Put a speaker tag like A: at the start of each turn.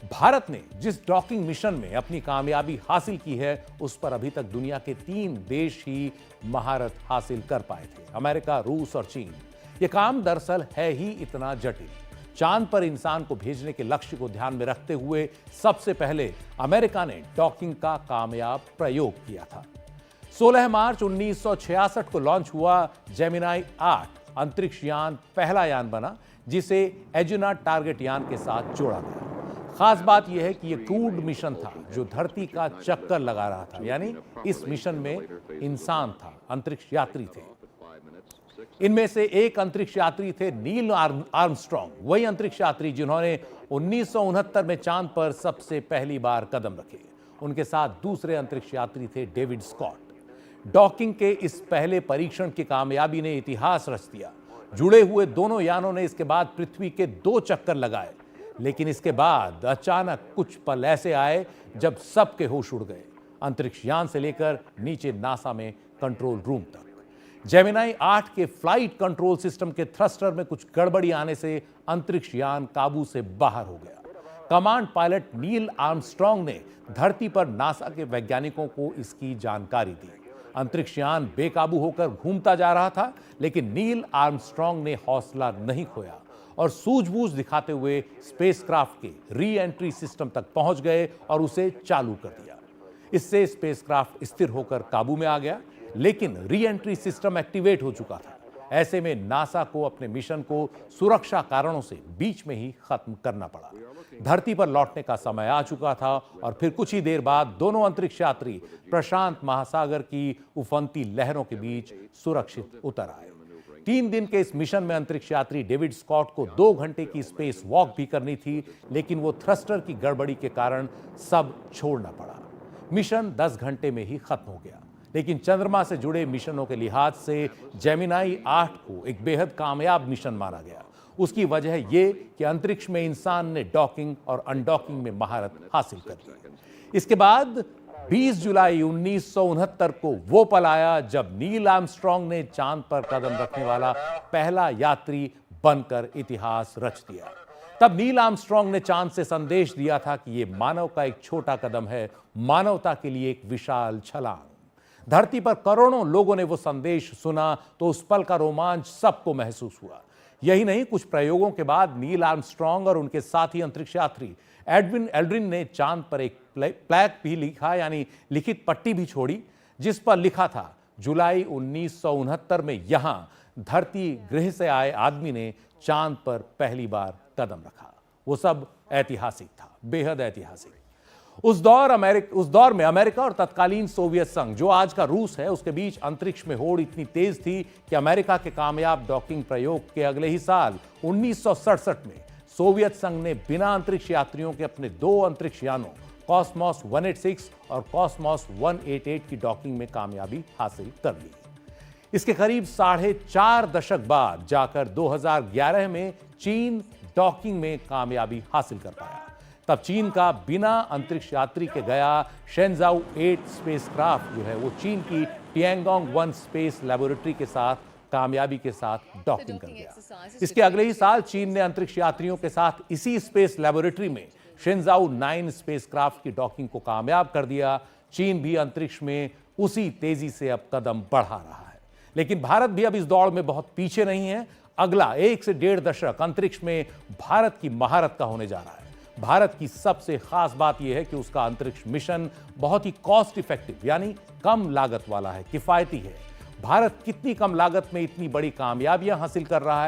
A: भारत ने जिस docking mission में अपनी कामयाबी हासिल की है, उस पर अभी तक दुनिया के 3 देश ही महारत हासिल कर पाए थे, अमेरिका, रूस और चीन। यह काम दरअसल है ही इतना जटिल। चांद पर इंसान को भेजने के लक्ष्य को ध्यान में रखते हुए सबसे पहले अमेरिका ने डॉकिंग का कामयाब प्रयोग किया था। 16 मार्च 1966 को लॉन्च हुआ जेमिनाई 8 अंतरिक्ष यान पहला यान बना, जिसे एजुना टारगेट यान के साथ जोड़ा गया। खास बात यह है कि यह क्रूड मिशन था जो धरती का चक्कर लगा रहा था, यानी इस मिशन में इंसान था, अंतरिक्ष यात्री थे। इनमें से एक अंतरिक्ष यात्री थे नील आर्मस्ट्रॉन्ग, वही अंतरिक्ष यात्री जिन्होंने 1969 में चांद पर सबसे पहली बार कदम रखे। उनके साथ दूसरे अंतरिक्ष यात्री थे डेविड स्कॉट। डॉकिंग के इस पहले परीक्षण की कामयाबी ने इतिहास रच दिया। जुड़े हुए दोनों यानों ने इसके बाद पृथ्वी के 2 चक्कर लगाए, लेकिन इसके बाद अचानक कुछ पल ऐसे आए जब सबके होश उड़ गए, अंतरिक्ष यान से लेकर नीचे नासा में कंट्रोल रूम तक। जेमिनाई 8 के फ्लाइट कंट्रोल सिस्टम के थ्रस्टर में कुछ गड़बड़ी आने से अंतरिक्ष यान काबू से बाहर हो गया। कमांड पायलट नील आर्मस्ट्रॉन्ग ने धरती पर नासा के वैज्ञानिकों को इसकी जानकारी दी। अंतरिक्ष यान बेकाबू होकर घूमता जा रहा था, लेकिन नील आर्मस्ट्रॉन्ग ने हौसला नहीं खोया और सूझबूझ दिखाते हुए स्पेसक्राफ्ट के री एंट्री सिस्टम तक पहुंच गए और उसे चालू कर दिया। इससे स्पेसक्राफ्ट स्थिर होकर काबू में आ गया, लेकिन री एंट्री सिस्टम एक्टिवेट हो चुका था। ऐसे में नासा को अपने मिशन को सुरक्षा कारणों से बीच में ही खत्म करना पड़ा। धरती पर लौटने का समय आ चुका था और फिर कुछ ही देर बाद दोनों अंतरिक्ष यात्री प्रशांत महासागर की उफनती लहरों के बीच सुरक्षित उतर आए। 3 दिन के इस मिशन में अंतरिक्ष यात्री डेविड स्कॉट को 2 घंटे की स्पेस वॉक भी करनी थी, लेकिन वो थ्रस्टर की गड़बड़ी के कारण सब छोड़ना पड़ा। मिशन 10 घंटे में ही खत्म हो गया, लेकिन चंद्रमा से जुड़े मिशनों के लिहाज से जेमिनाई 8 को एक बेहद कामयाब मिशन माना गया। उसकी वजह यह कि अंतरिक्ष में इंसान ने डॉकिंग और अनडॉकिंग में महारत हासिल कर ली। इसके बाद 20 जुलाई 1969 को वो पल आया जब नील आर्मस्ट्रॉन्ग ने चांद पर कदम रखने वाला पहला यात्री बनकर इतिहास रच दिया। तब नील आर्मस्ट्रॉन्ग ने चांद से संदेश दिया था कि यह मानव का एक छोटा कदम है, मानवता के लिए एक विशाल छलांग। धरती पर करोड़ों लोगों ने वो संदेश सुना तो उस पल का रोमांच सबको महसूस हुआ। यही नहीं, कुछ प्रयोगों के बाद नील आर्मस्ट्रॉन्ग और उनके साथी अंतरिक्ष यात्री एडविन एल्ड्रिन ने चांद पर एक प्लैक भी लिखा, यानी लिखित पट्टी भी छोड़ी, जिस पर लिखा था जुलाई 1969 में यहां धरती गृह से आए आदमी ने चांद पर पहली बार कदम रखा। वो सब ऐतिहासिक था, बेहद ऐतिहासिक। उस दौर में अमेरिका और तत्कालीन सोवियत संघ, जो आज का रूस है, उसके बीच अंतरिक्ष में होड़ इतनी तेज थी कि अमेरिका के कामयाब डॉकिंग प्रयोग के अगले ही साल 1967 में सोवियत संघ ने बिना अंतरिक्ष यात्रियों के अपने 2 अंतरिक्ष यानों कॉस्मोस 186 और कॉस्मोस 188 की डॉकिंग में कामयाबी हासिल कर ली। इसके करीब 4.5 दशक बाद जाकर 2011 में चीन डॉकिंग में कामयाबी हासिल कर पाया। तब चीन का बिना अंतरिक्ष यात्री के गया शेनजाओ 8 स्पेसक्राफ्ट जो है वो चीन की टिएंगोंग 1 स्पेस लेबोरेटरी के साथ कामयाबी के साथ डॉकिंग कर गया। इसके अगले ही साल चीन ने अंतरिक्ष यात्रियों के साथ इसी स्पेस लेबोरेटरी में शेनजाओ 9 स्पेसक्राफ्ट की डॉकिंग को कामयाब कर दिया। चीन भी अंतरिक्ष में उसी तेजी से अब कदम बढ़ा रहा है, लेकिन भारत भी अब इस दौड़ में बहुत पीछे नहीं है। अगला 1 से 1.5 दशक अंतरिक्ष में भारत की महारत का होने जा रहा है। भारत की सबसे खास बात यह है कि उसका अंतरिक्ष मिशन बहुत ही कॉस्ट इफेक्टिव, यानी कम लागत वाला है, किफायती है। भारत कितनी कम लागत में इतनी बड़ी कामयाबियां हासिल कर रहा है,